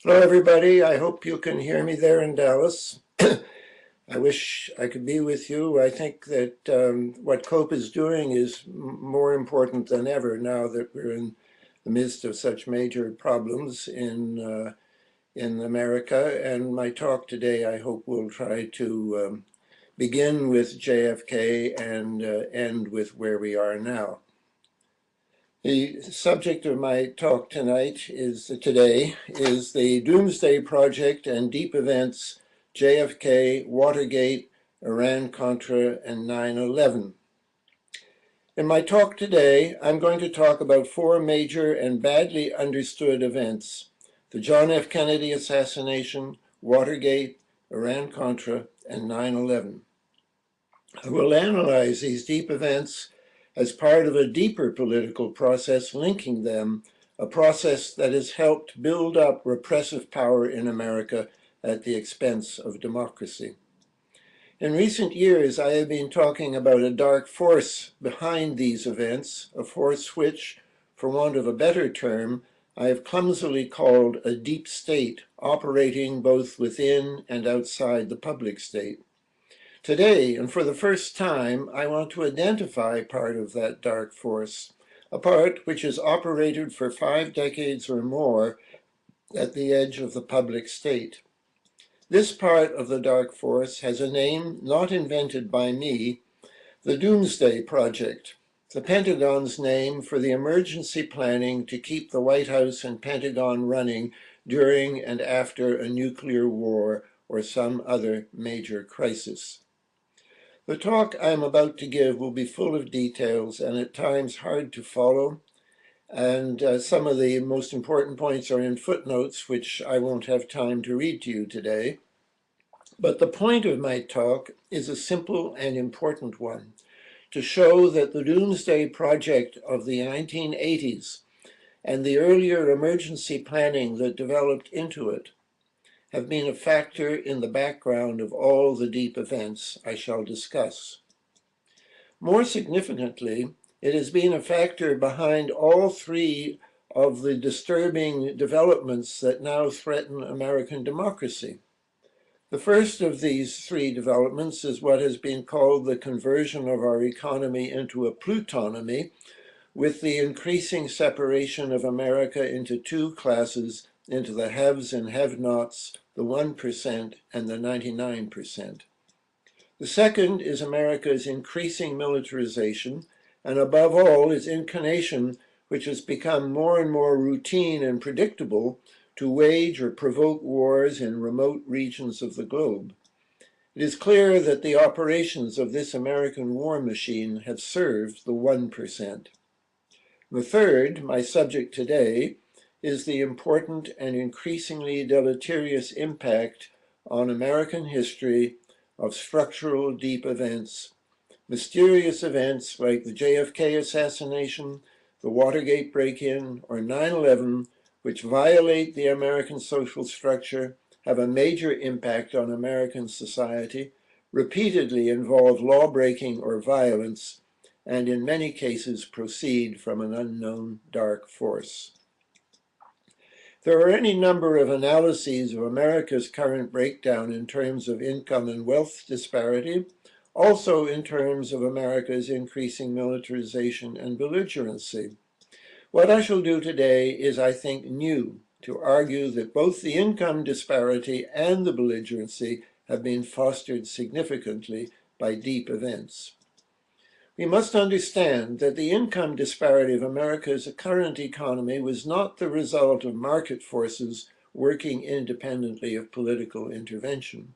Hello, everybody. I hope you can hear me there in Dallas. I wish I could be with you. I think that what COPE is doing is more important than ever now that we're in the midst of such major problems in America. And my talk today, I hope, will try to begin with JFK and end with where we are now. The subject of my talk today is the Doomsday Project and Deep Events, JFK, Watergate, Iran-Contra, and 9/11. In my talk today, I'm going to talk about four major and badly understood events: the John F. Kennedy assassination, Watergate, Iran-Contra, and 9/11. I will analyze these deep events as part of a deeper political process linking them, a process that has helped build up repressive power in America at the expense of democracy. In recent years, I have been talking about a dark force behind these events, a force which, for want of a better term, I have clumsily called a deep state operating both within and outside the public state. Today, and for the first time, I want to identify part of that dark force, a part which has operated for 5 decades or more at the edge of the public state. This part of the dark force has a name not invented by me, the Doomsday Project, the Pentagon's name for the emergency planning to keep the White House and Pentagon running during and after a nuclear war or some other major crisis. The talk I'm about to give will be full of details and at times hard to follow, and some of the most important points are in footnotes, which I won't have time to read to you today. But the point of my talk is a simple and important one: to show that the Doomsday Project of the 1980s and the earlier emergency planning that developed into it have been a factor in the background of all the deep events I shall discuss. More significantly, it has been a factor behind all three of the disturbing developments that now threaten American democracy. The first of these three developments is what has been called the conversion of our economy into a plutonomy, with the increasing separation of America into two classes, into the haves and have-nots, the 1% and the 99%. The second is America's increasing militarization, and above all, its inclination, which has become more and more routine and predictable, to wage or provoke wars in remote regions of the globe. It is clear that the operations of this American war machine have served the 1%. The third, my subject today, is the important and increasingly deleterious impact on American history of structural deep events, mysterious events like the JFK assassination, the Watergate break-in, or 9/11, which violate the American social structure, have a major impact on American society, repeatedly involve law-breaking or violence, and in many cases proceed from an unknown dark force. There are any number of analyses of America's current breakdown in terms of income and wealth disparity, also in terms of America's increasing militarization and belligerency. What I shall do today is, I think, new, to argue that both the income disparity and the belligerency have been fostered significantly by deep events. We must understand that the income disparity of America's current economy was not the result of market forces working independently of political intervention.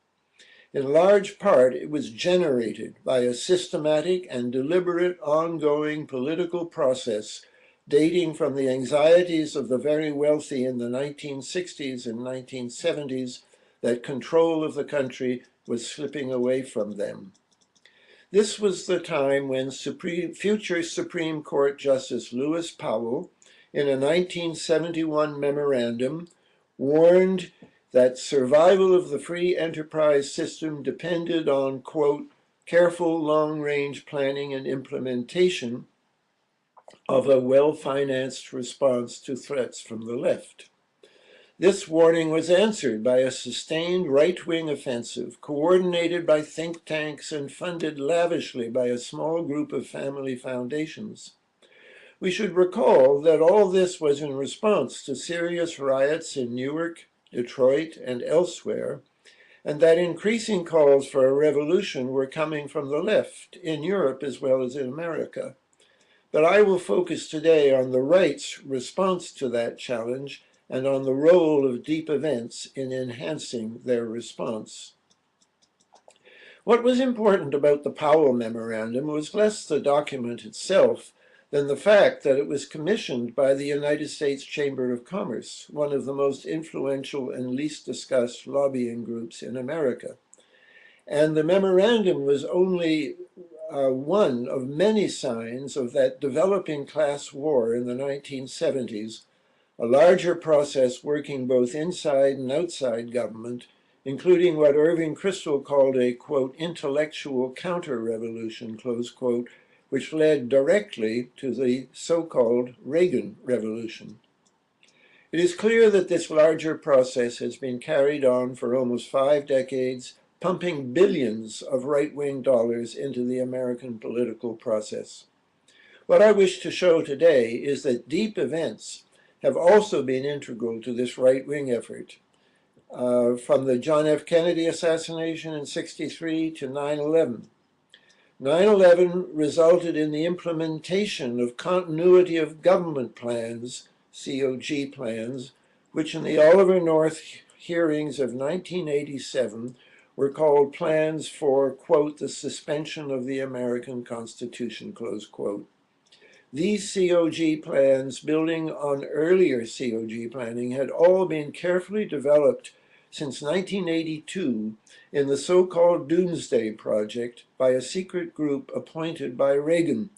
In large part, it was generated by a systematic and deliberate ongoing political process dating from the anxieties of the very wealthy in the 1960s and 1970s that control of the country was slipping away from them. This was the time when future Supreme Court Justice Lewis Powell, in a 1971 memorandum, warned that survival of the free enterprise system depended on, quote, careful long-range planning and implementation of a well-financed response to threats from the left. This warning was answered by a sustained right-wing offensive, coordinated by think tanks and funded lavishly by a small group of family foundations. We should recall that all this was in response to serious riots in Newark, Detroit, and elsewhere, and that increasing calls for a revolution were coming from the left in Europe as well as in America. But I will focus today on the right's response to that challenge and on the role of deep events in enhancing their response. What was important about the Powell Memorandum was less the document itself than the fact that it was commissioned by the United States Chamber of Commerce, one of the most influential and least discussed lobbying groups in America. And the memorandum was only one of many signs of that developing class war in the 1970s, a larger process working both inside and outside government, including what Irving Kristol called a, quote, intellectual counter-revolution, close quote, which led directly to the so-called Reagan Revolution. It is clear that this larger process has been carried on for almost 5 decades, pumping billions of right-wing dollars into the American political process. What I wish to show today is that deep events have also been integral to this right-wing effort, from the John F. Kennedy assassination in '63 to 9/11. 9/11 resulted in the implementation of continuity of government plans, COG plans, which in the Oliver North hearings of 1987 were called plans for, quote, the suspension of the American Constitution, close quote. These COG plans, building on earlier COG planning, had all been carefully developed since 1982 in the so-called Doomsday Project by a secret group appointed by Reagan.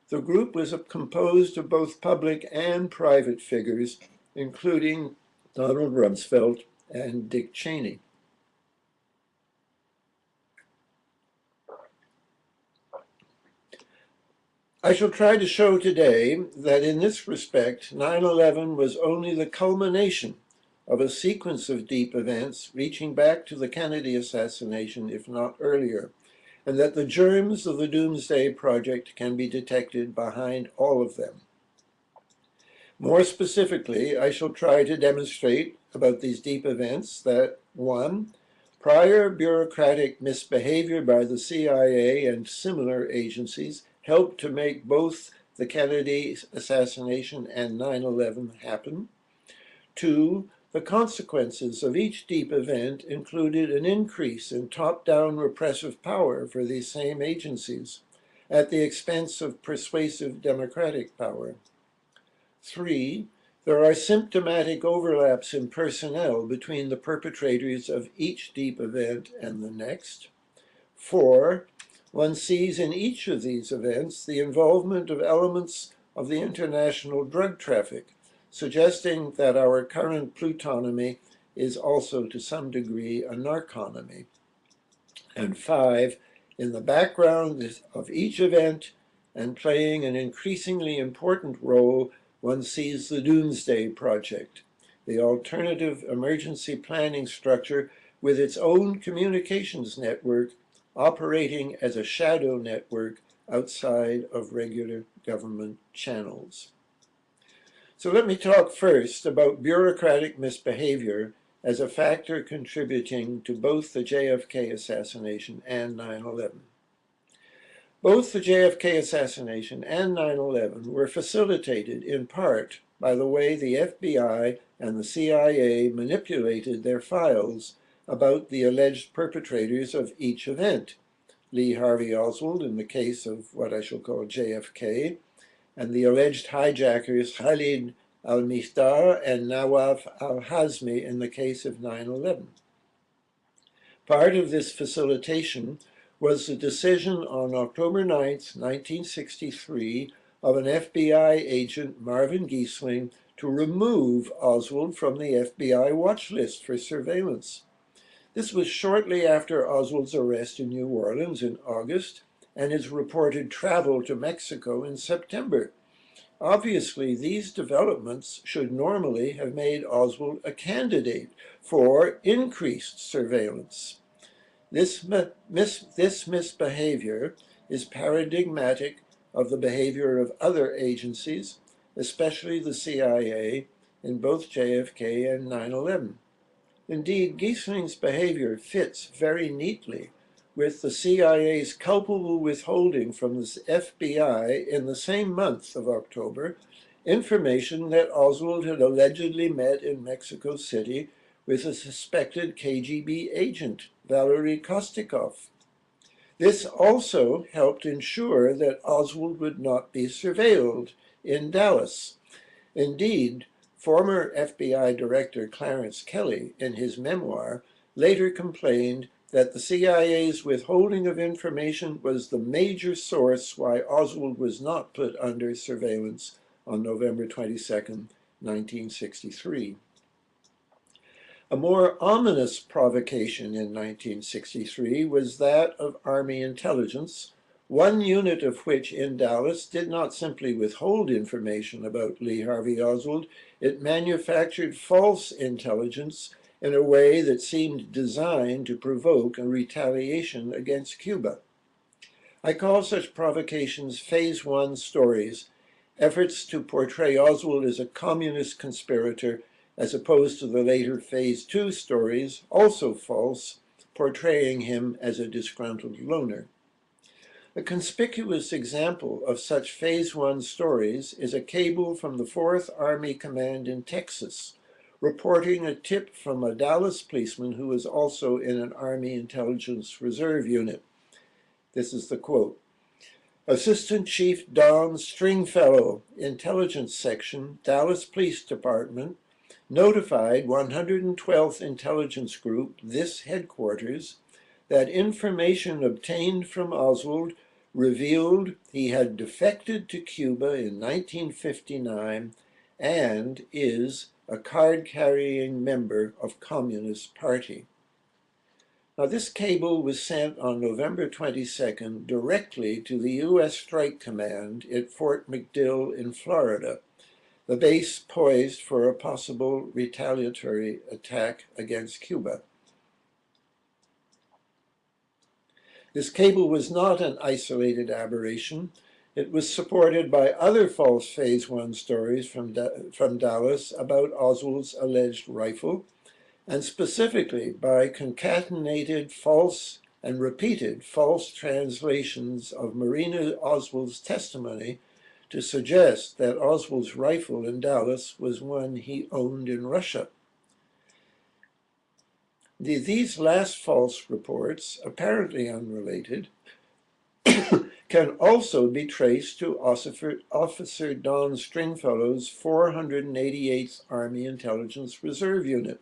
The group was composed of both public and private figures, including Donald Rumsfeld and Dick Cheney. I shall try to show today that in this respect, 9/11 was only the culmination of a sequence of deep events reaching back to the Kennedy assassination, if not earlier, and that the germs of the Doomsday Project can be detected behind all of them. More specifically, I shall try to demonstrate about these deep events that, 1, prior bureaucratic misbehavior by the CIA and similar agencies helped to make both the Kennedy assassination and 9/11 happen. 2, the consequences of each deep event included an increase in top-down repressive power for these same agencies at the expense of persuasive democratic power. 3, there are symptomatic overlaps in personnel between the perpetrators of each deep event and the next. 4, one sees in each of these events the involvement of elements of the international drug traffic, suggesting that our current plutonomy is also to some degree a narconomy. And 5, in the background of each event and playing an increasingly important role, one sees the Doomsday Project, the alternative emergency planning structure with its own communications network operating as a shadow network outside of regular government channels. So let me talk first about bureaucratic misbehavior as a factor contributing to both the JFK assassination and 9/11. Both the JFK assassination and 9/11 were facilitated in part by the way the FBI and the CIA manipulated their files about the alleged perpetrators of each event, Lee Harvey Oswald in the case of what I shall call JFK, and the alleged hijackers Khalid al-Mihdhar and Nawaf al-Hazmi in the case of 9/11. Part of this facilitation was the decision on October 9, 1963, of an FBI agent, Marvin Giesling, to remove Oswald from the FBI watch list for surveillance. This was shortly after Oswald's arrest in New Orleans in August and his reported travel to Mexico in September. Obviously, these developments should normally have made Oswald a candidate for increased surveillance. This misbehavior is paradigmatic of the behavior of other agencies, especially the CIA, in both JFK and 9/11. Indeed, Giesling's behavior fits very neatly with the CIA's culpable withholding from the FBI in the same month of October information that Oswald had allegedly met in Mexico City with a suspected KGB agent, Valery Kostikov. This also helped ensure that Oswald would not be surveilled in Dallas. Indeed, former FBI Director Clarence Kelly, in his memoir, later complained that the CIA's withholding of information was the major source why Oswald was not put under surveillance on November 22, 1963. A more ominous provocation in 1963 was that of Army intelligence, one unit of which in Dallas did not simply withhold information about Lee Harvey Oswald, it manufactured false intelligence in a way that seemed designed to provoke a retaliation against Cuba. I call such provocations Phase 1 stories, efforts to portray Oswald as a communist conspirator as opposed to the later Phase 2 stories, also false, portraying him as a disgruntled loner. A conspicuous example of such Phase 1 stories is a cable from the 4th Army Command in Texas, reporting a tip from a Dallas policeman who was also in an Army Intelligence Reserve unit. This is the quote. Assistant Chief Don Stringfellow, Intelligence Section, Dallas Police Department, notified 112th Intelligence Group, this headquarters, that information obtained from Oswald revealed he had defected to Cuba in 1959 and is a card-carrying member of Communist Party. Now, this cable was sent on November 22nd directly to the U.S. Strike Command at Fort McDill in Florida, the base poised for a possible retaliatory attack against Cuba. This cable was not an isolated aberration. It was supported by other false Phase 1 stories from Dallas about Oswald's alleged rifle, and specifically by concatenated false and repeated false translations of Marina Oswald's testimony to suggest that Oswald's rifle in Dallas was one he owned in Russia. These last false reports, apparently unrelated, can also be traced to Officer Don Stringfellow's 488th Army Intelligence Reserve Unit.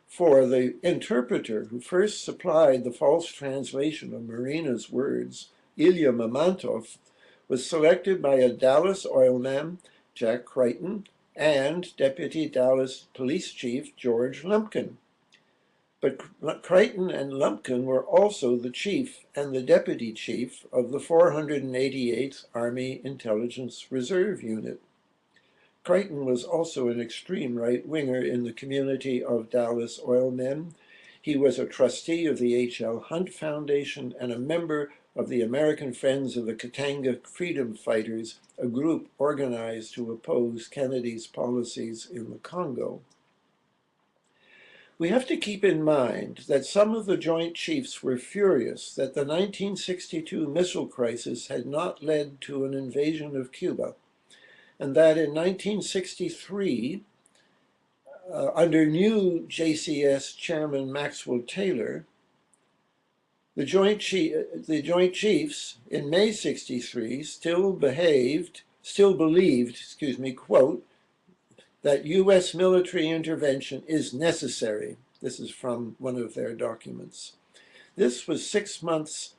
For the interpreter who first supplied the false translation of Marina's words, Ilya Mamantov, was selected by a Dallas oilman, Jack Crichton, and Deputy Dallas Police Chief George Lumpkin. But Crichton and Lumpkin were also the chief and the deputy chief of the 488th Army Intelligence Reserve Unit. Crichton was also an extreme right-winger in the community of Dallas oilmen. He was a trustee of the H.L. Hunt Foundation and a member of the American Friends of the Katanga Freedom Fighters, a group organized to oppose Kennedy's policies in the Congo. We have to keep in mind that some of the Joint Chiefs were furious that the 1962 missile crisis had not led to an invasion of Cuba, and that in 1963, under new JCS Chairman Maxwell Taylor, the Joint Chiefs in May '63 still believed, quote, that U.S. military intervention is necessary. This is from one of their documents. This was 6 months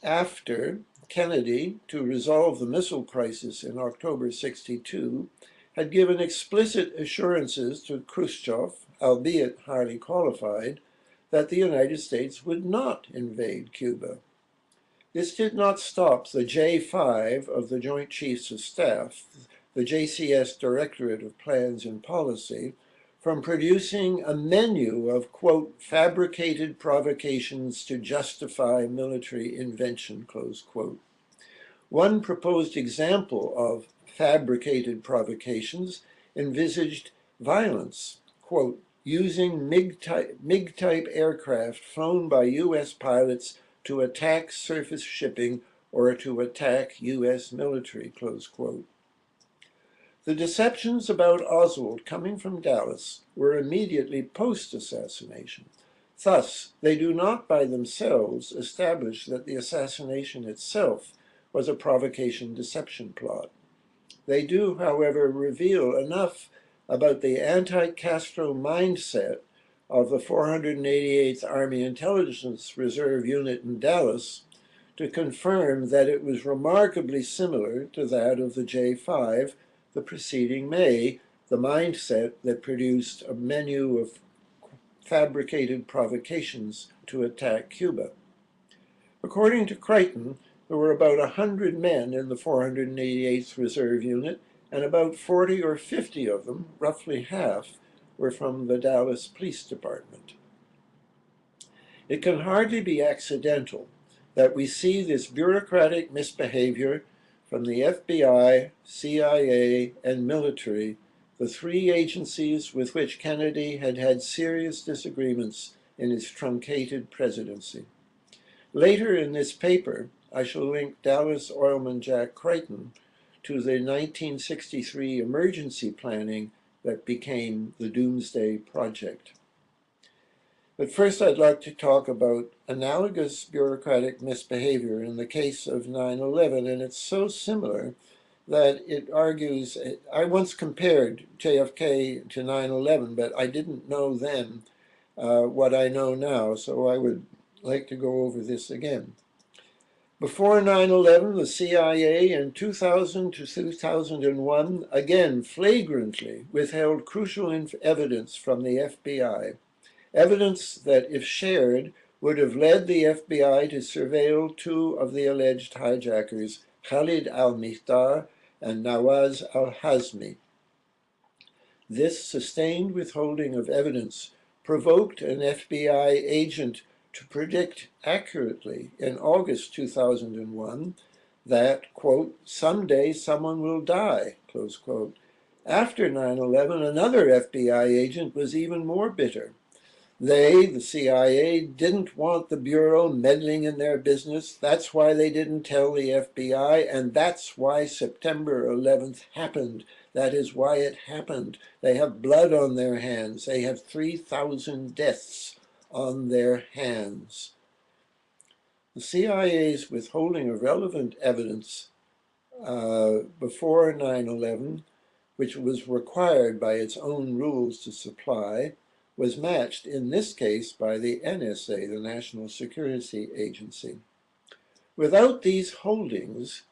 after Kennedy, to resolve the missile crisis in October '62, had given explicit assurances to Khrushchev, albeit highly qualified, that the United States would not invade Cuba. This did not stop the J5 of the Joint Chiefs of Staff, the JCS Directorate of Plans and Policy, from producing a menu of, quote, fabricated provocations to justify military invention, close quote. One proposed example of fabricated provocations envisaged violence, quote, using MiG-type aircraft flown by U.S. pilots to attack surface shipping or to attack U.S. military, close quote. The deceptions about Oswald coming from Dallas were immediately post-assassination. Thus, they do not by themselves establish that the assassination itself was a provocation deception plot. They do, however, reveal enough about the anti-Castro mindset of the 488th Army Intelligence Reserve Unit in Dallas to confirm that it was remarkably similar to that of the J5 the preceding May, the mindset that produced a menu of fabricated provocations to attack Cuba. According to Crichton, there were about 100 men in the 488th Reserve Unit, and about 40 or 50 of them, roughly half, were from the Dallas Police Department. It can hardly be accidental that we see this bureaucratic misbehavior from the FBI, CIA, and military, the three agencies with which Kennedy had had serious disagreements in his truncated presidency. Later in this paper, I shall link Dallas oilman Jack Crichton to the 1963 emergency planning that became the Doomsday Project. But first I'd like to talk about analogous bureaucratic misbehavior in the case of 9/11, and it's so similar that it argues, I once compared JFK to 9/11, but I didn't know then what I know now, so I would like to go over this again. Before 9/11, the CIA in 2000 to 2001 again flagrantly withheld crucial evidence from the FBI. Evidence that, if shared, would have led the FBI to surveil two of the alleged hijackers, Khalid al-Mihdhar and Nawaz al-Hazmi. This sustained withholding of evidence provoked an FBI agent to predict accurately in August 2001 that, quote, someday someone will die, close quote. After 9/11, another FBI agent was even more bitter. They, the CIA, didn't want the Bureau meddling in their business. That's why they didn't tell the FBI, and that's why September 11th happened. That is why it happened. They have blood on their hands. They have 3,000 deaths on their hands. The CIA's withholding of relevant evidence before 9/11, which was required by its own rules to supply, was matched in this case by the NSA, the National Security Agency. Without these withholdings,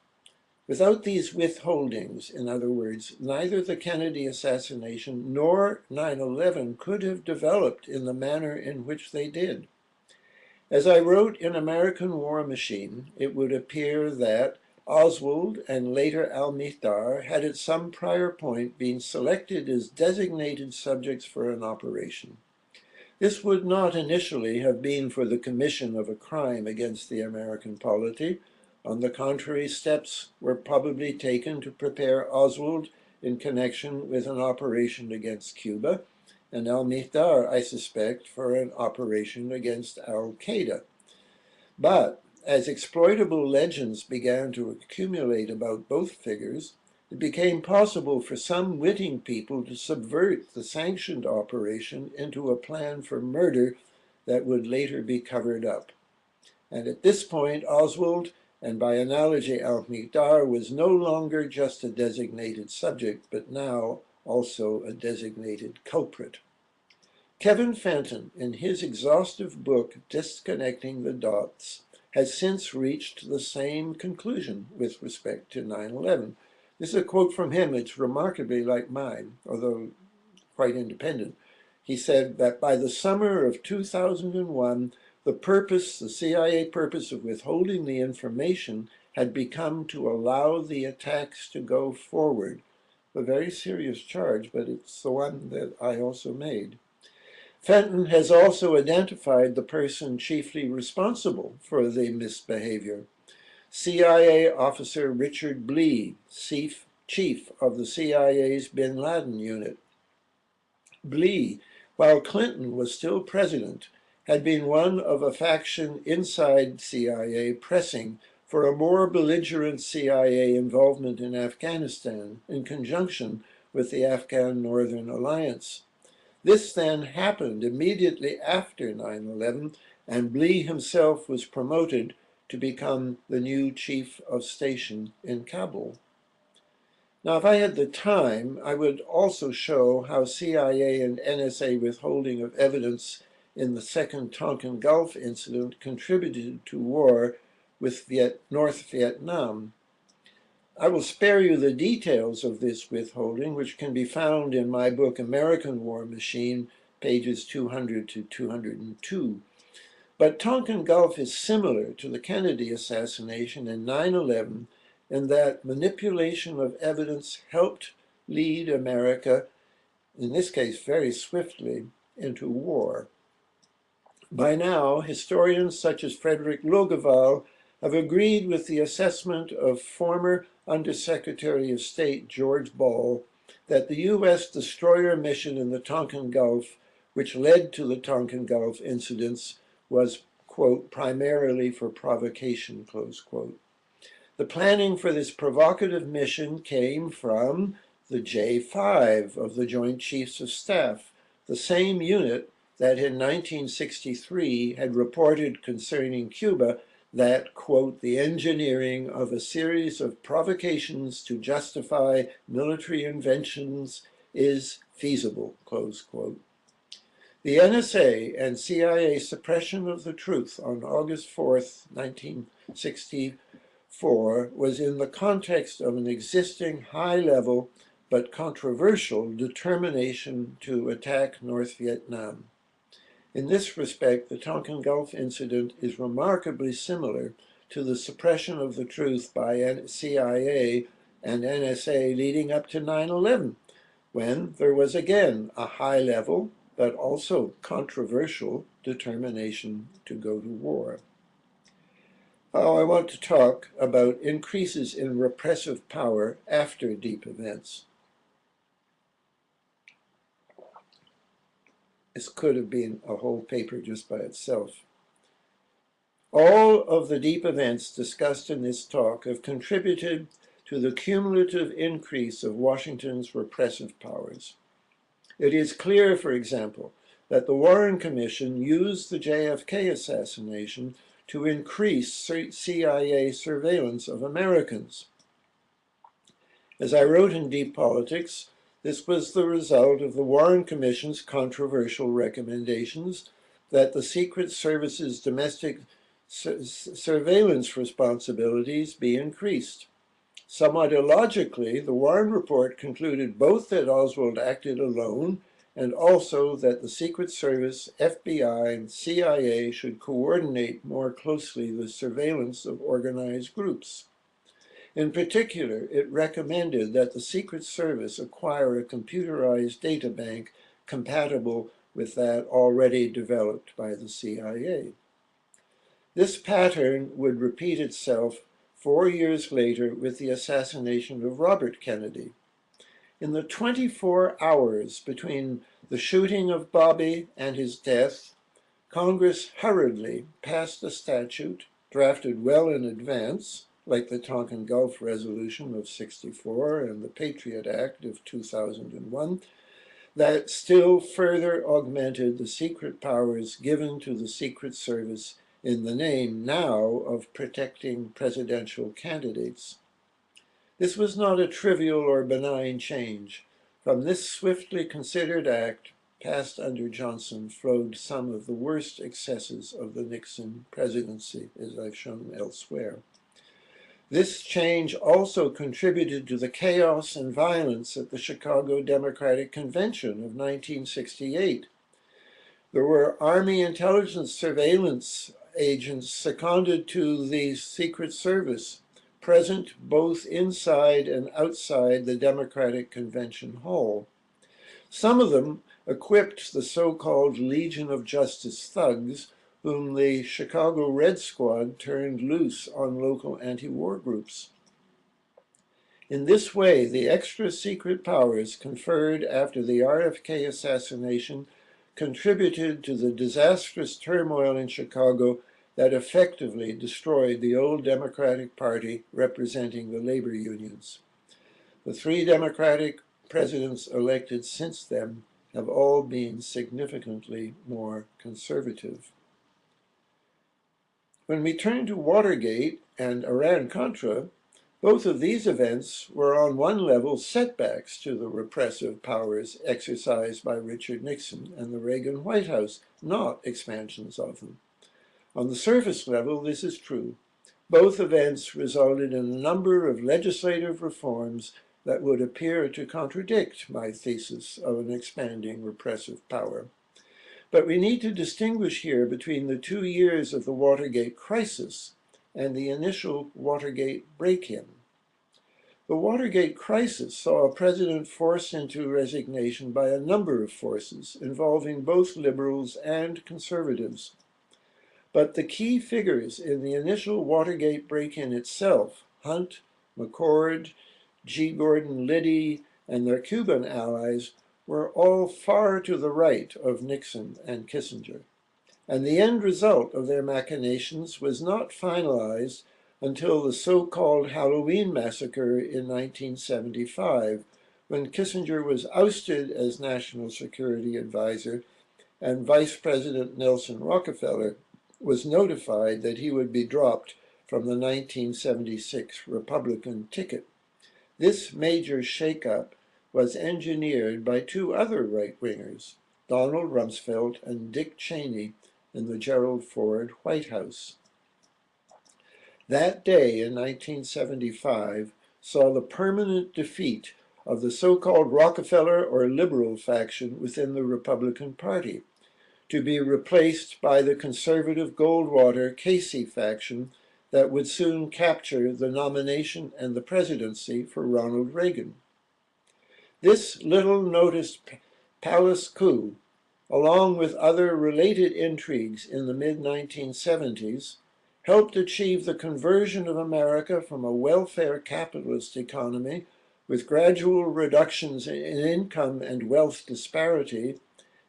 in other words, neither the Kennedy assassination nor 9/11 could have developed in the manner in which they did. As I wrote in American War Machine, it would appear that Oswald and later al-Mihdhar had at some prior point been selected as designated subjects for an operation. This would not initially have been for the commission of a crime against the American polity. On the contrary, steps were probably taken to prepare Oswald in connection with an operation against Cuba, and al-Mihdhar, I suspect, for an operation against al-Qaeda. But as exploitable legends began to accumulate about both figures, it became possible for some witting people to subvert the sanctioned operation into a plan for murder that would later be covered up. And at this point, Oswald, and by analogy al-Mihdhar, was no longer just a designated subject, but now also a designated culprit. Kevin Fenton, in his exhaustive book, Disconnecting the Dots, has since reached the same conclusion with respect to 9/11. This is a quote from him. It's remarkably like mine, although quite independent. He said that by the summer of 2001, The CIA purpose of withholding the information had become to allow the attacks to go forward. A very serious charge, but it's the one that I also made. Fenton has also identified the person chiefly responsible for the misbehavior. CIA officer Richard Blee, chief of the CIA's Bin Laden unit. Blee, while Clinton was still president, had been one of a faction inside CIA pressing for a more belligerent CIA involvement in Afghanistan in conjunction with the Afghan Northern Alliance. This then happened immediately after 9/11, and Blee himself was promoted to become the new chief of station in Kabul. Now, if I had the time, I would also show how CIA and NSA withholding of evidence in the second Tonkin Gulf incident contributed to war with North Vietnam. I will spare you the details of this withholding, which can be found in my book, American War Machine, pages 200 to 202. But Tonkin Gulf is similar to the Kennedy assassination and 9/11 in that manipulation of evidence helped lead America, in this case very swiftly, into war. By now, historians such as Frederick Logeval have agreed with the assessment of former Undersecretary of State George Ball that the U.S. destroyer mission in the Tonkin Gulf, which led to the Tonkin Gulf incidents, was, quote, primarily for provocation, close quote. The planning for this provocative mission came from the J5 of the Joint Chiefs of Staff, the same unit that in 1963 had reported concerning Cuba that, quote, the engineering of a series of provocations to justify military inventions is feasible, close quote. The NSA and CIA suppression of the truth on August 4th, 1964 was in the context of an existing high-level but controversial determination to attack North Vietnam. In this respect, the Tonkin Gulf incident is remarkably similar to the suppression of the truth by CIA and NSA leading up to 9/11, when there was again a high-level but also controversial determination to go to war. Now I want to talk about increases in repressive power after deep events. This could have been a whole paper just by itself. All of the deep events discussed in this talk have contributed to the cumulative increase of Washington's repressive powers. It is clear, for example, that the Warren Commission used the JFK assassination to increase CIA surveillance of Americans. As I wrote in Deep Politics, this was the result of the Warren Commission's controversial recommendations that the Secret Service's domestic surveillance responsibilities be increased. Somewhat illogically, the Warren Report concluded both that Oswald acted alone and also that the Secret Service, FBI, and CIA should coordinate more closely the surveillance of organized groups. In particular, it recommended that the Secret Service acquire a computerized data bank compatible with that already developed by the CIA. This pattern would repeat itself 4 years later with the assassination of Robert Kennedy. In the 24 hours between the shooting of Bobby and his death, Congress hurriedly passed a statute drafted well in advance, like the Tonkin Gulf Resolution of '64 and the Patriot Act of 2001, that still further augmented the secret powers given to the Secret Service in the name now of protecting presidential candidates. This was not a trivial or benign change. From this swiftly considered act, passed under Johnson, flowed some of the worst excesses of the Nixon presidency, as I've shown elsewhere. This change also contributed to the chaos and violence at the Chicago Democratic Convention of 1968. There were Army intelligence surveillance agents seconded to the Secret Service, present both inside and outside the Democratic Convention Hall. Some of them equipped the so-called Legion of Justice thugs, whom the Chicago Red Squad turned loose on local anti-war groups. In this way, the extra secret powers conferred after the RFK assassination contributed to the disastrous turmoil in Chicago that effectively destroyed the old Democratic Party representing the labor unions. The three Democratic presidents elected since then have all been significantly more conservative. When we turn to Watergate and Iran-Contra, both of these events were on one level setbacks to the repressive powers exercised by Richard Nixon and the Reagan White House, not expansions of them. On the surface level, this is true. Both events resulted in a number of legislative reforms that would appear to contradict my thesis of an expanding repressive power. But we need to distinguish here between the 2 years of the Watergate crisis and the initial Watergate break-in. The Watergate crisis saw a president forced into resignation by a number of forces involving both liberals and conservatives. But the key figures in the initial Watergate break-in itself, Hunt, McCord, G. Gordon Liddy, and their Cuban allies, were all far to the right of Nixon and Kissinger. And the end result of their machinations was not finalized until the so-called Halloween massacre in 1975, when Kissinger was ousted as National Security Advisor and Vice President Nelson Rockefeller was notified that he would be dropped from the 1976 Republican ticket. This major shakeup was engineered by two other right-wingers, Donald Rumsfeld and Dick Cheney, in the Gerald Ford White House. That day in 1975 saw the permanent defeat of the so-called Rockefeller or liberal faction within the Republican Party, to be replaced by the conservative Goldwater-Casey faction that would soon capture the nomination and the presidency for Ronald Reagan. This little-noticed palace coup, along with other related intrigues in the mid-1970s, helped achieve the conversion of America from a welfare capitalist economy with gradual reductions in income and wealth disparity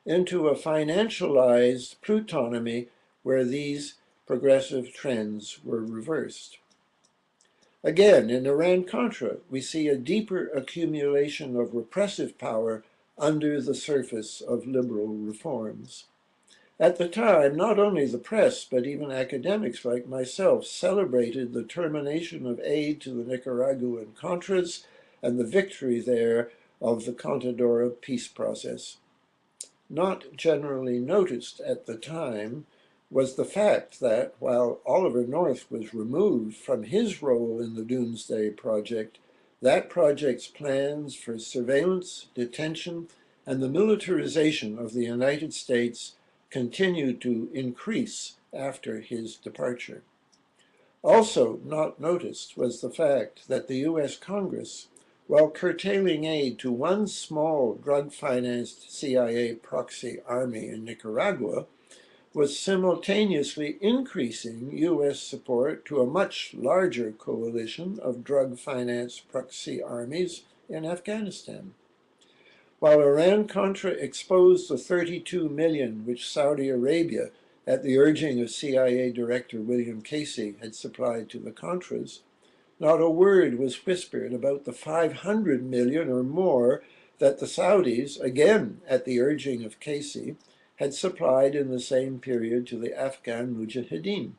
into a financialized plutonomy where these progressive trends were reversed. Again, in Iran-Contra, we see a deeper accumulation of repressive power under the surface of liberal reforms. At the time, not only the press, but even academics like myself celebrated the termination of aid to the Nicaraguan Contras and the victory there of the Contadora peace process. Not generally noticed at the time was the fact that while Oliver North was removed from his role in the Doomsday Project, that project's plans for surveillance, detention, and the militarization of the United States continued to increase after his departure. Also not noticed was the fact that the U.S. Congress, while curtailing aid to one small drug-financed CIA proxy army in Nicaragua, was simultaneously increasing U.S. support to a much larger coalition of drug-financed proxy armies in Afghanistan. While Iran-Contra exposed the $32 million which Saudi Arabia, at the urging of CIA Director William Casey, had supplied to the Contras, not a word was whispered about the $500 million or more that the Saudis, again at the urging of Casey, had supplied in the same period to the Afghan Mujahideen.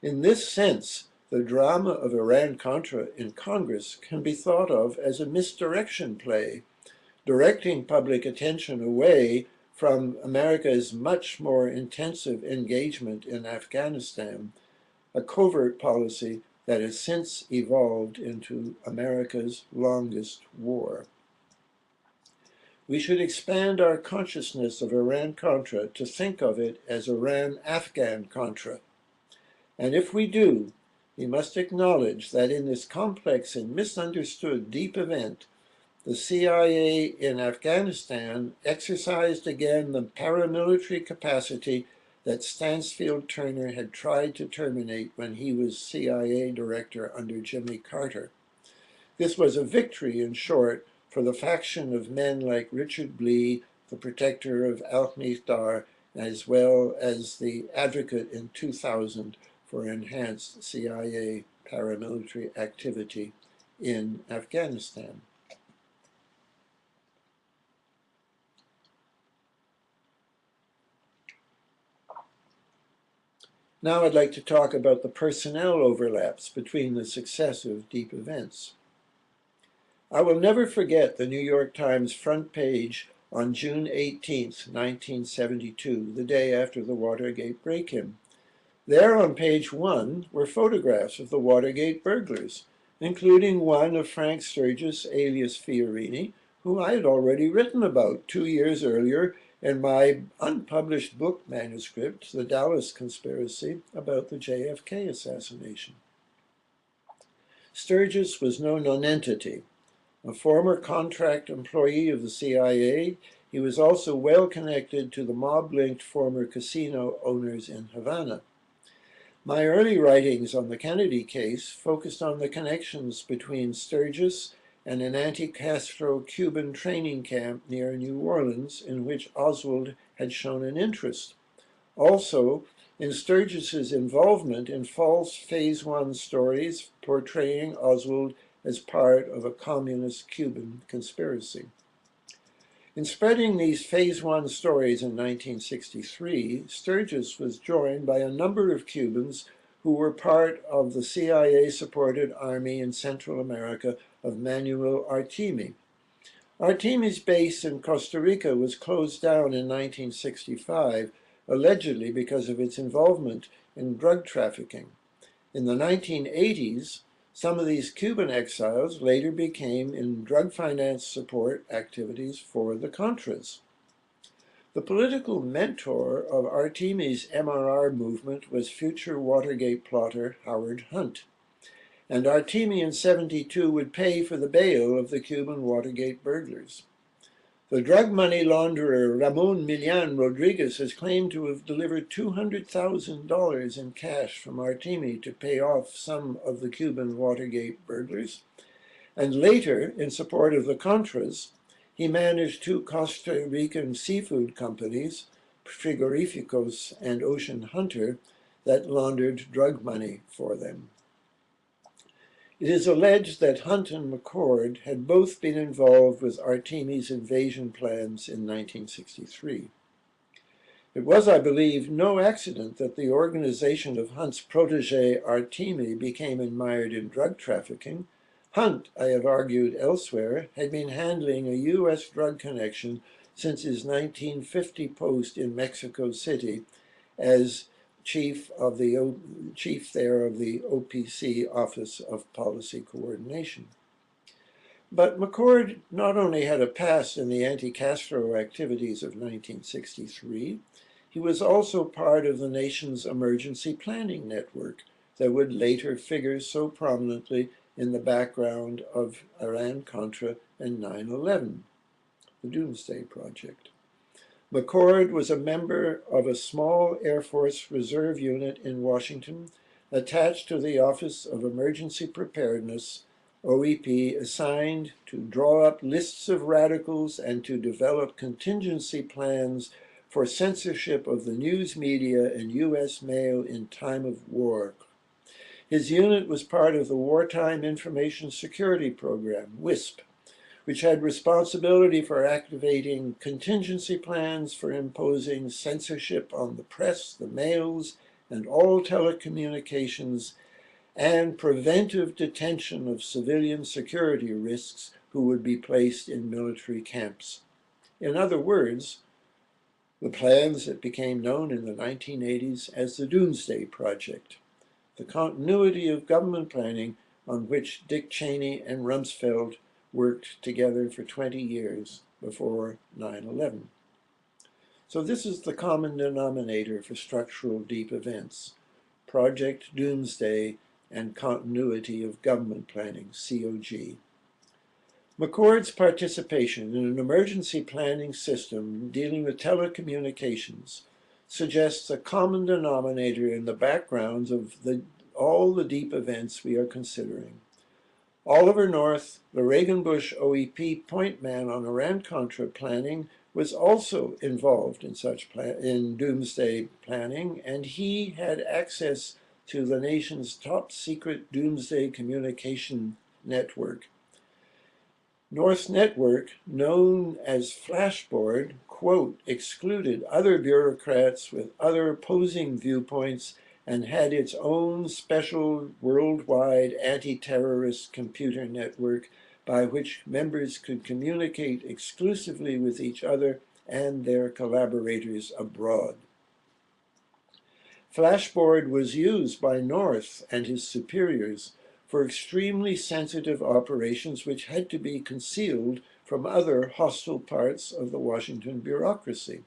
In this sense, the drama of Iran-Contra in Congress can be thought of as a misdirection play, directing public attention away from America's much more intensive engagement in Afghanistan, a covert policy that has since evolved into America's longest war. We should expand our consciousness of Iran-Contra to think of it as Iran-Afghan-Contra. And if we do, we must acknowledge that in this complex and misunderstood deep event, the CIA in Afghanistan exercised again the paramilitary capacity that Stansfield Turner had tried to terminate when he was CIA director under Jimmy Carter. This was a victory, in short, for the faction of men like Richard Blee, the protector of al-Miqdar, as well as the advocate in 2000 for enhanced CIA paramilitary activity in Afghanistan. Now I'd like to talk about the personnel overlaps between the successive deep events. I will never forget the New York Times front page on June 18, 1972, the day after the Watergate break-in. There on page 1 were photographs of the Watergate burglars, including one of Frank Sturgis, alias Fiorini, who I had already written about 2 years earlier in my unpublished book manuscript, The Dallas Conspiracy, about the JFK assassination. Sturgis was no nonentity. A former contract employee of the CIA, he was also well connected to the mob-linked former casino owners in Havana. My early writings on the Kennedy case focused on the connections between Sturgis and an anti-Castro Cuban training camp near New Orleans in which Oswald had shown an interest. Also, in Sturgis's involvement in false Phase 1 stories portraying Oswald as part of a communist Cuban conspiracy. In spreading these Phase 1 stories in 1963, Sturgis was joined by a number of Cubans who were part of the CIA-supported army in Central America of Manuel Artime. Artime's base in Costa Rica was closed down in 1965, allegedly because of its involvement in drug trafficking. In the 1980s, some of these Cuban exiles later became in drug finance support activities for the Contras. The political mentor of Artime's MRR movement was future Watergate plotter Howard Hunt. And Artime in '72 would pay for the bail of the Cuban Watergate burglars. The drug money launderer Ramon Milian Rodriguez has claimed to have delivered $200,000 in cash from Artime to pay off some of the Cuban Watergate burglars. And later, in support of the Contras, he managed 2 Costa Rican seafood companies, Frigorificos and Ocean Hunter, that laundered drug money for them. It is alleged that Hunt and McCord had both been involved with Artime's invasion plans in 1963. It was, I believe, no accident that the organization of Hunt's protege Artime became mired in drug trafficking. Hunt, I have argued elsewhere, had been handling a U.S. drug connection since his 1950 post in Mexico City as chief there of the OPC, Office of Policy Coordination. But McCord not only had a past in the anti-Castro activities of 1963, he was also part of the nation's emergency planning network that would later figure so prominently in the background of Iran-Contra and 9/11, the Doomsday Project. McCord was a member of a small Air Force Reserve unit in Washington attached to the Office of Emergency Preparedness, OEP, assigned to draw up lists of radicals and to develop contingency plans for censorship of the news media and U.S. mail in time of war. His unit was part of the Wartime Information Security Program, WISP, which had responsibility for activating contingency plans for imposing censorship on the press, the mails, and all telecommunications, and preventive detention of civilian security risks who would be placed in military camps. In other words, the plans that became known in the 1980s as the Doomsday Project, the continuity of government planning on which Dick Cheney and Rumsfeld worked together for 20 years before 9/11. So this is the common denominator for structural deep events: Project Doomsday and Continuity of Government Planning, COG. McCord's participation in an emergency planning system dealing with telecommunications suggests a common denominator in the backgrounds of all the deep events we are considering. Oliver North, the Reagan-Bush OEP point man on Iran-Contra planning, was also involved in doomsday planning, and he had access to the nation's top secret doomsday communication network. North's network, known as Flashboard, quote, excluded other bureaucrats with other opposing viewpoints and had its own special worldwide anti-terrorist computer network by which members could communicate exclusively with each other and their collaborators abroad. Flashboard was used by North and his superiors for extremely sensitive operations which had to be concealed from other hostile parts of the Washington bureaucracy.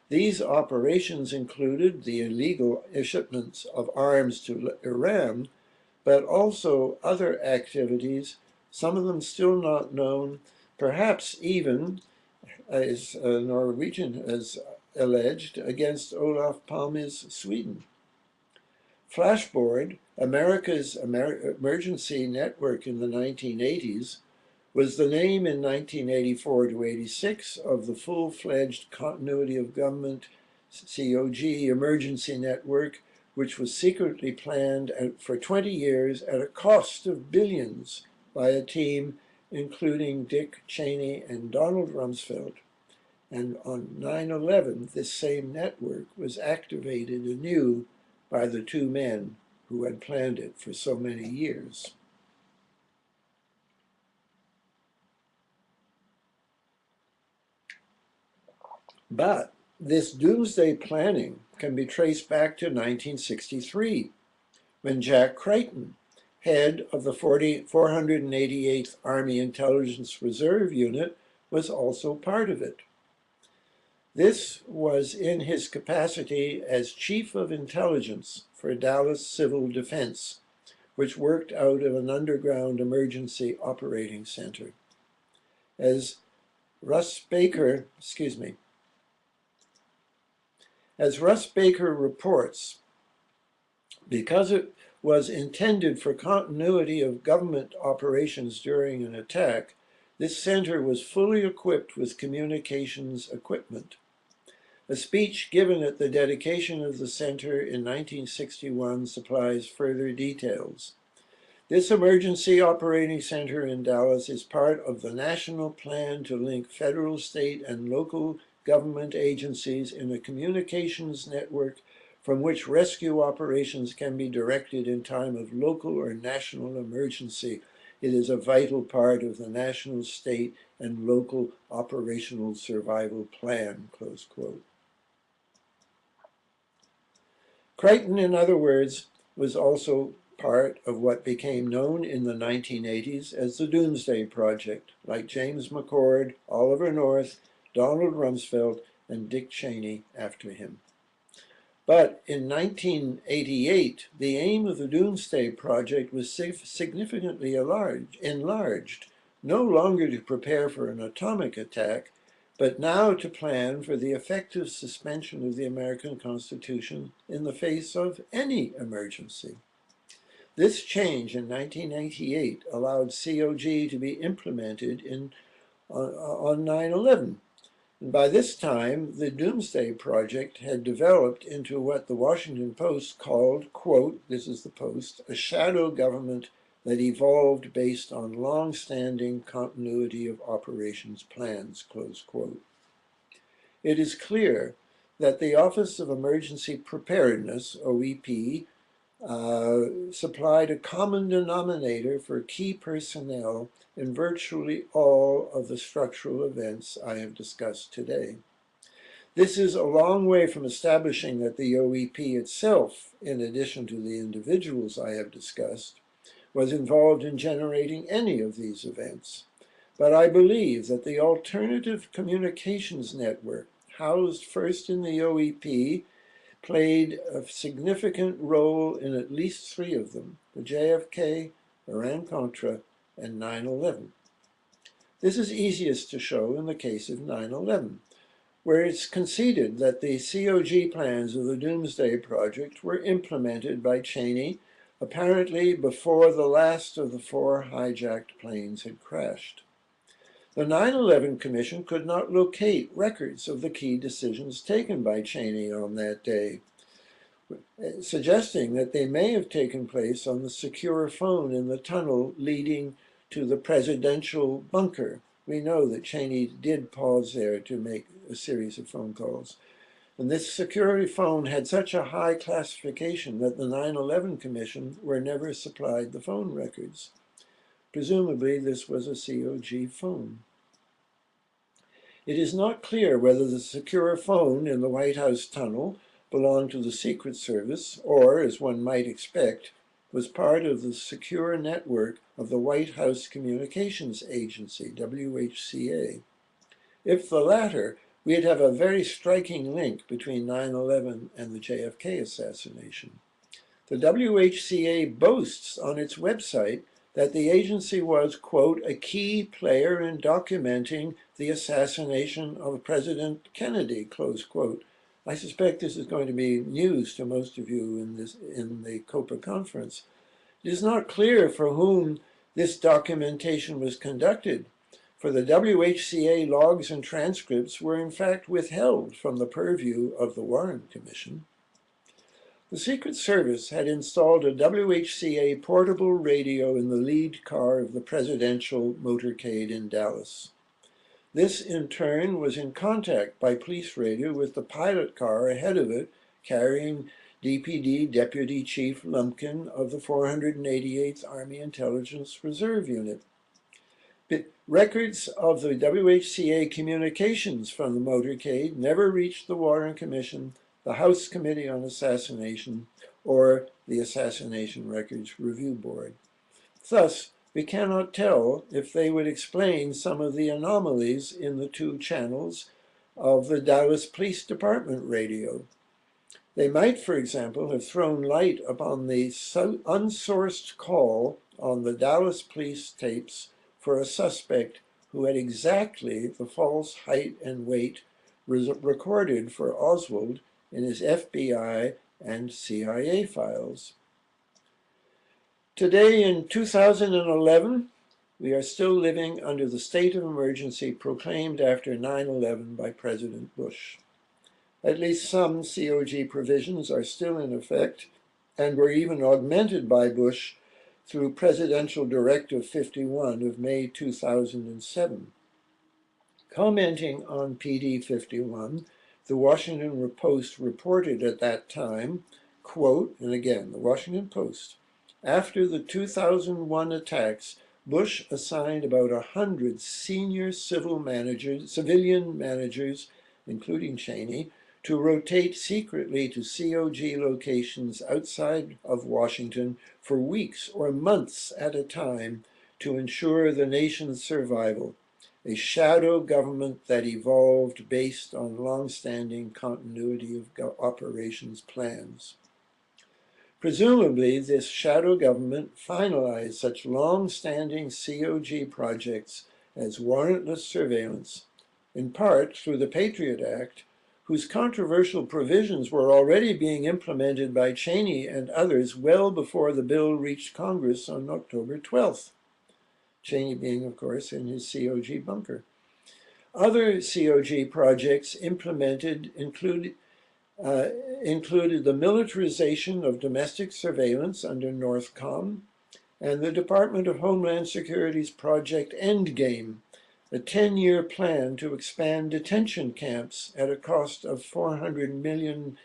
These operations included the illegal shipments of arms to Iran, but also other activities, some of them still not known, perhaps even, as Norwegian has alleged, against Olof Palme's Sweden. Flashboard, America's emergency network in the 1980s, was the name in 1984 to 86 of the full-fledged Continuity of Government, COG, emergency network, which was secretly planned for 20 years at a cost of billions by a team including Dick Cheney and Donald Rumsfeld. And on 9/11, this same network was activated anew by the two men who had planned it for so many years. But this doomsday planning can be traced back to 1963, when Jack Creighton, head of the 488th Army Intelligence Reserve Unit, was also part of it. This was in his capacity as Chief of Intelligence for Dallas Civil Defense, which worked out of an underground emergency operating center. As Russ Baker reports, because it was intended for continuity of government operations during an attack, this center was fully equipped with communications equipment. A speech given at the dedication of the center in 1961 supplies further details. This emergency operating center in Dallas is part of the national plan to link federal, state, and local government agencies in a communications network from which rescue operations can be directed in time of local or national emergency. It is a vital part of the national, state, and local operational survival plan, close quote. Creighton, in other words, was also part of what became known in the 1980s as the Doomsday Project, like James McCord, Oliver North, Donald Rumsfeld, and Dick Cheney after him. But in 1988, the aim of the Doomsday Project was significantly enlarged, no longer to prepare for an atomic attack, but now to plan for the effective suspension of the American Constitution in the face of any emergency. This change in 1988 allowed COG to be implemented on 9/11. And by this time, the Doomsday Project had developed into what the Washington Post called, quote, this is the Post, a shadow government that evolved based on long-standing continuity of operations plans, close quote. It is clear that the Office of Emergency Preparedness, OEP, supplied a common denominator for key personnel in virtually all of the structural events I have discussed today. This is a long way from establishing that the OEP itself, in addition to the individuals I have discussed, was involved in generating any of these events. But I believe that the alternative communications network, housed first in the OEP, played a significant role in at least three of them: the JFK, Iran-Contra, and 9/11. This is easiest to show in the case of 9/11, where it's conceded that the COG plans of the Doomsday Project were implemented by Cheney, apparently before the last of the 4 hijacked planes had crashed. The 9/11 Commission could not locate records of the key decisions taken by Cheney on that day, suggesting that they may have taken place on the secure phone in the tunnel leading to the presidential bunker. We know that Cheney did pause there to make a series of phone calls. And this security phone had such a high classification that the 9/11 Commission were never supplied the phone records. Presumably, this was a COG phone. It is not clear whether the secure phone in the White House tunnel belonged to the Secret Service or, as one might expect, was part of the secure network of the White House Communications Agency, WHCA. If the latter, we'd have a very striking link between 9/11 and the JFK assassination. The WHCA boasts on its website that the agency was, quote, a key player in documenting the assassination of President Kennedy, close quote. I suspect this is going to be news to most of you in the COPA conference. It is not clear for whom this documentation was conducted, for the WHCA logs and transcripts were in fact withheld from the purview of the Warren Commission. The Secret Service had installed a WHCA portable radio in the lead car of the presidential motorcade in Dallas. This, in turn, was in contact by police radio with the pilot car ahead of it, carrying DPD Deputy Chief Lumpkin of the 488th Army Intelligence Reserve Unit. But records of the WHCA communications from the motorcade never reached the Warren Commission, the House Committee on Assassination, or the Assassination Records Review Board. Thus, we cannot tell if they would explain some of the anomalies in the 2 channels of the Dallas Police Department radio. They might, for example, have thrown light upon the unsourced call on the Dallas police tapes for a suspect who had exactly the false height and weight recorded for Oswald in his FBI and CIA files. Today, in 2011, we are still living under the state of emergency proclaimed after 9/11 by President Bush. At least some COG provisions are still in effect and were even augmented by Bush through Presidential Directive 51 of May 2007. Commenting on PD 51, the Washington Post reported at that time, quote, and again, the Washington Post, after the 2001 attacks, Bush assigned about 100 senior civilian managers, including Cheney, to rotate secretly to COG locations outside of Washington for weeks or months at a time to ensure the nation's survival, a shadow government that evolved based on long-standing continuity of operations plans. Presumably, this shadow government finalized such long-standing COG projects as warrantless surveillance, in part through the Patriot Act, whose controversial provisions were already being implemented by Cheney and others well before the bill reached Congress on October 12th. Cheney being, of course, in his COG bunker. Other COG projects implemented included the militarization of domestic surveillance under Northcom and the Department of Homeland Security's Project Endgame, a 10-year plan to expand detention camps at a cost of $400 million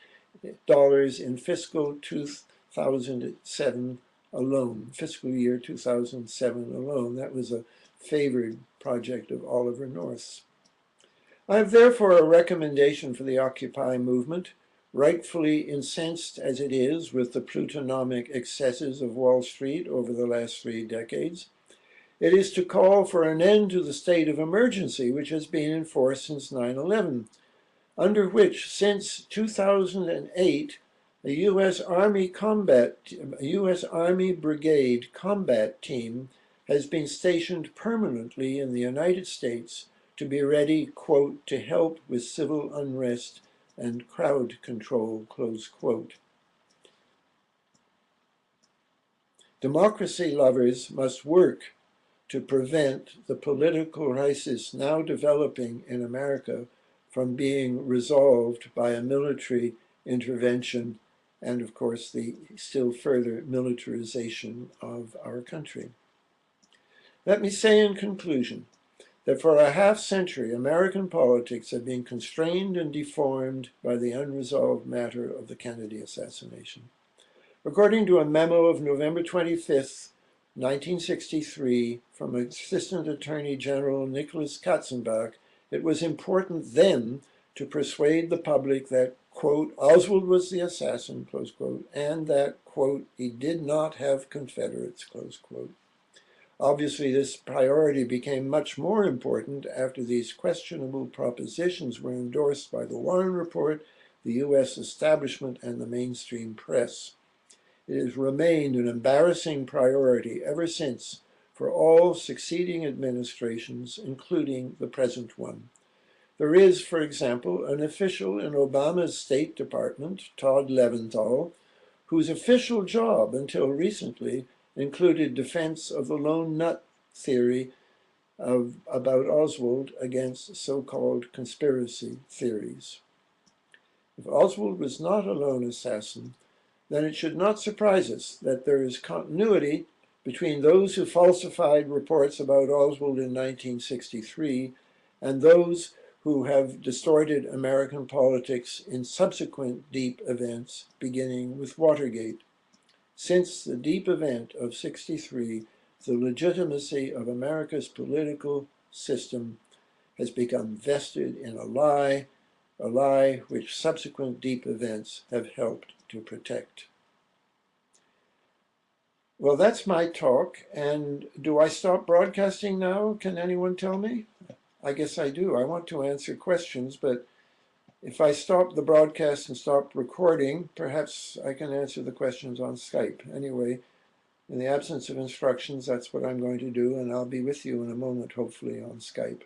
in fiscal 2007 alone, fiscal year 2007 alone. That was a favored project of Oliver North's. I have therefore a recommendation for the Occupy movement, rightfully incensed as it is with the plutonic excesses of Wall Street over the last 3 decades. It is to call for an end to the state of emergency which has been in force since 9/11, under which since 2008, a U.S. Army Brigade combat team has been stationed permanently in the United States to be ready, quote, to help with civil unrest and crowd control, close quote. Democracy lovers must work to prevent the political crisis now developing in America from being resolved by a military intervention and, of course, the still further militarization of our country. Let me say in conclusion that for a half-century, American politics have been constrained and deformed by the unresolved matter of the Kennedy assassination. According to a memo of November 25th, 1963, from Assistant Attorney General Nicholas Katzenbach, it was important then to persuade the public that, quote, Oswald was the assassin, close quote, and that, quote, he did not have Confederates, close quote. Obviously, this priority became much more important after these questionable propositions were endorsed by the Warren Report, the U.S. establishment, and the mainstream press. It has remained an embarrassing priority ever since for all succeeding administrations, including the present one. There is, for example, an official in Obama's State Department, Todd Leventhal, whose official job until recently included defense of the lone nut theory about Oswald against so-called conspiracy theories. If Oswald was not a lone assassin, then it should not surprise us that there is continuity between those who falsified reports about Oswald in 1963 and those who have distorted American politics in subsequent deep events, beginning with Watergate. Since the deep event of '63, the legitimacy of America's political system has become vested in a lie which subsequent deep events have helped to protect. Well, that's my talk, and do I stop broadcasting now? Can anyone tell me? I guess I do. I want to answer questions, but if I stop the broadcast and stop recording, perhaps I can answer the questions on Skype. Anyway, in the absence of instructions, that's what I'm going to do, and I'll be with you in a moment, hopefully, on Skype.